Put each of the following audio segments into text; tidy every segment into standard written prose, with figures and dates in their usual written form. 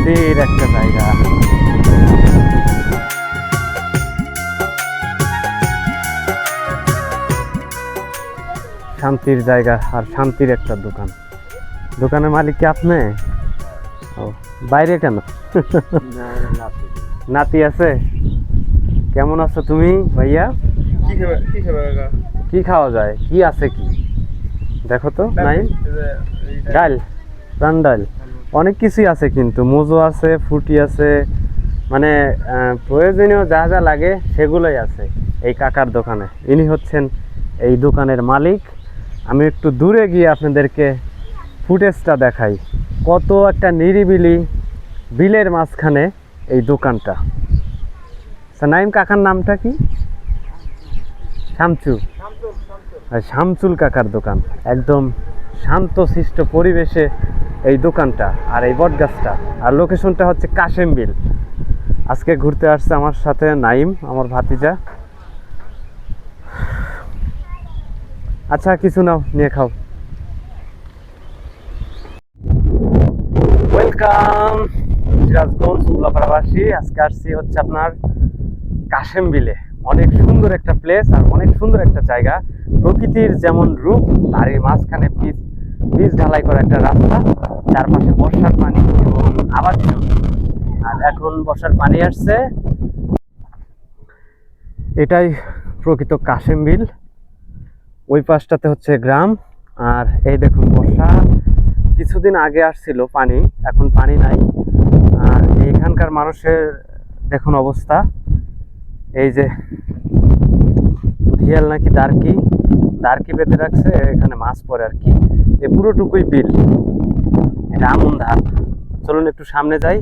শান্তির একটা জায়গা। শান্তির জায়গা আর শান্তির একটা দোকান। দোকানের মালিক কি আপনি? ও, বাইরে কেন? নাতি আছে? কেমন আছো তুমি ভাইয়া? কি খাওয়া যায়? কি আছে কি দেখো তো। নাই ডাল, প্রাণ ডাল, অনেক কিছুই আছে, কিন্তু মোজো আছে, ফুটি আছে, মানে প্রয়োজনীয় যা যা লাগে সেগুলোই আছে এই কাকার দোকানে। ইনি হচ্ছেন এই দোকানের মালিক। আমি একটু দূরে গিয়ে আপনাদেরকে ফুটেজটা দেখাই। কত একটা নিরিবিলি বিলের মাঝখানে এই দোকানটা। নাইম কাকার নামটা কি? শামচু। শামচুল কাকার দোকান। একদম শান্তশিষ্ট পরিবেশে এই দোকানটা আর এই বটগাছটা। আর লোকেশনটা হচ্ছে কাশেম বিল। আজকে ঘুরতে আসছে আমার সাথে নাইম, আমার ভাতিজা। আচ্ছা কিছু নাও, নিয়ে খাও। ওয়েলকাম সিরাজগঞ্জ উল্লাপাড়াবাসী। আজকে আসছি হচ্ছে আপনার কাশেম বিলে। অনেক সুন্দর একটা প্লেস আর অনেক সুন্দর একটা জায়গা। প্রকৃতির যেমন রূপ, তারই মাঝখানে পিচ ঢালাই করা একটা রাস্তা, চারপাশে বর্ষার পানি এবং আবাদ জমি। আর এখন বর্ষার পানি আসছে। এটাই প্রকৃত কাশেম বিল। ওই পাশটাতে হচ্ছে গ্রাম। আর এই দেখুন বর্ষা কিছুদিন আগে আসছিল পানি, এখন পানি নাই। আর এখানকার মানুষের দেখুন অবস্থা। এই যে ধিয়াল নাকি দারকি পেতে রাখছে, এখানে মাছ পড়ে আর কি। এই পুরোটুকুই বিল। এটা আমন ধান। চলুন একটু সামনে যাই।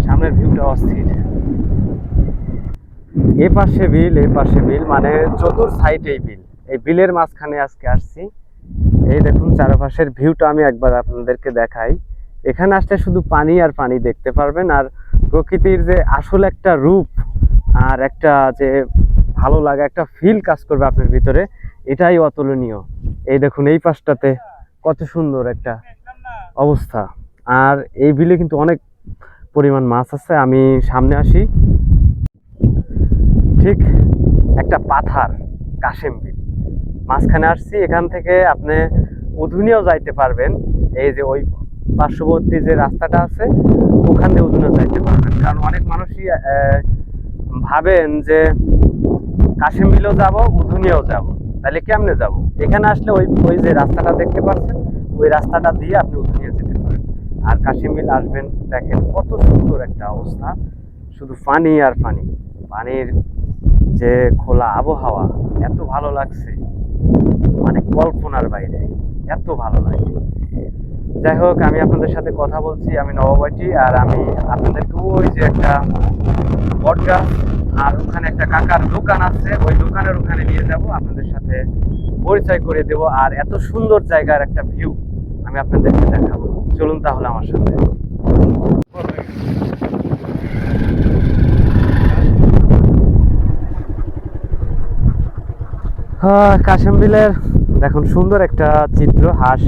সামনের ভিউটা অস্থির। এ পাশে বিল, মানে চতুর সাইডেই বিল। এই বিলের মাঝখানে আজকে আসছি। এই দেখুন চারপাশের ভিউটা আমি একবার আপনাদেরকে দেখাই। এখানে আসলে শুধু পানি আর পানি দেখতে পারবেন। আর প্রকৃতির যে আসল একটা রূপ আর একটা যে ভালো লাগা, একটা ফিল কাজ করবে আপনার ভিতরে, এটাই অতুলনীয়। এই দেখুন এই পাশটাতে কত সুন্দর একটা অবস্থা। আর এই বিলে কিন্তু অনেক পরিমাণ মাছ আছে। আমি সামনে আসি, ঠিক একটা পাথার কাশেম বিল মাঝখানে আসছি। এখান থেকে আপনি উধুনিয়াও যাইতে পারবেন। এই যে ওই পার্শ্ববর্তী যে রাস্তাটা আছে ওখান দিয়ে উধুনিয়াও যাইতে পারবেন। কারণ অনেক মানুষই ভাবেন যে কাশেম বিলেও যাব, উধুনিয়াও যাব, তাহলে কেমনে যাব? এখানে আসলে ওই ওই যে রাস্তাটা দেখতে পাচ্ছেন, ওই রাস্তাটা দিয়ে আপনি উধুনিয়া যেতে পারেন। আর কাশেম বিল আসবেন, দেখেন কত সুন্দর একটা অবস্থা, শুধু পানি আর পানি। পানির যে খোলা আবহাওয়া, এত ভালো লাগছে, মানে কল্পনার বাইরে, এত ভালো লাগে। যাই হোক, আমি আপনাদের সাথে কথা বলছি, আমি নবাবটি। আর আমি আপনাদেরকে ওই যে একটা বটগাছ আর ওখানে একটা কাকার দোকান আছে, ওই দোকানের ওখানে নিয়ে যাব, আপনাদের সাথে পরিচয় করে দেব। আর এত সুন্দর জায়গার একটা ভিউ আমি আপনাদেরকে দেখাবো। চলুন তাহলে আমার সাথে। কাশেম বিলের দেখুন সুন্দর একটা চিত্র। হাঁস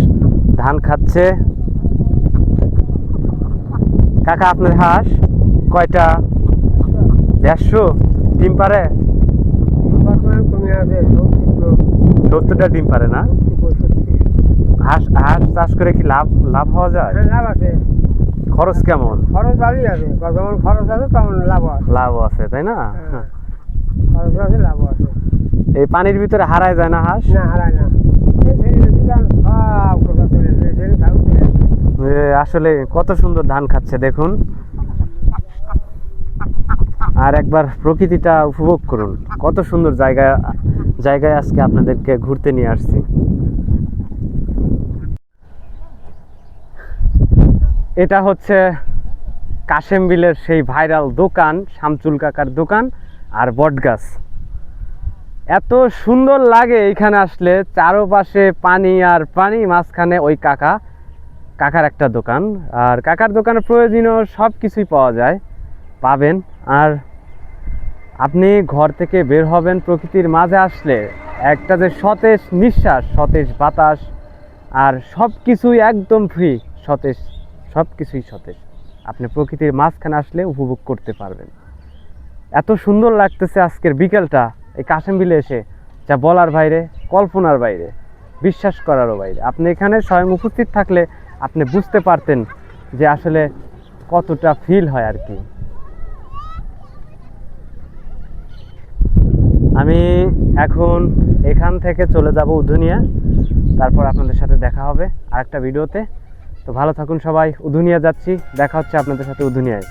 ধান খাচ্ছে। কাকা আপনার হাঁস কয়টা? 150 ডিম পারে? 70টা ডিম পারে না? হাঁস চাষ করে কি লাভ হওয়া যায়? লাভ আছে। খরচ কেমন? খরচ ভালোই আছে, যেমন খরচ আছে তেমন লাভ আছে। লাভ আছে তাই না? খরচ আছে, লাভ আছে। এই পানির ভিতরে হারায় যায় না হাঁস? না, হারায় না। আসলে কত সুন্দর ধান খাচ্ছে দেখুন। আর একবার প্রকৃতিটা উপভোগ করুন। কত সুন্দর জায়গায় আজকে আপনাদেরকে ঘুরতে নিয়ে আসছি। এটা হচ্ছে কাশেম বিলের সেই ভাইরাল দোকান, শামচুল কাকার দোকান আর বটগাছ। এত সুন্দর লাগে এইখানে আসলে, চারপাশে পানি আর পানি, মাঝখানে ওই কাকার একটা দোকান। আর কাকার দোকানে প্রয়োজনীয় সব কিছুই পাবেন। আর আপনি ঘর থেকে বের হবেন, প্রকৃতির মাঝে আসলে একটা যে সতেজ নিঃশ্বাস, সতেজ বাতাস, আর সব কিছুই একদম ফ্রি, সতেজ, সব কিছুই সতেজ। আপনি প্রকৃতির মাঝখানে আসলে উপভোগ করতে পারবেন। এত সুন্দর লাগতেছে আজকের বিকেলটা এই কাশেম বিলে এসে, যা বলার বাইরে, কল্পনার বাইরে, বিশ্বাস করারও বাইরে। আপনি এখানে স্বয়ং উপস্থিত থাকলে আপনি বুঝতে পারতেন যে আসলে কতটা ফিল হয় আর কি। আমি এখন এখান থেকে চলে যাব উধুনিয়া, তারপর আপনাদের সাথে দেখা হবে আরেকটা ভিডিওতে। তো ভালো থাকুন সবাই, উধুনিয়া যাচ্ছি, দেখা হচ্ছে আপনাদের সাথে উধুনিয়ায়।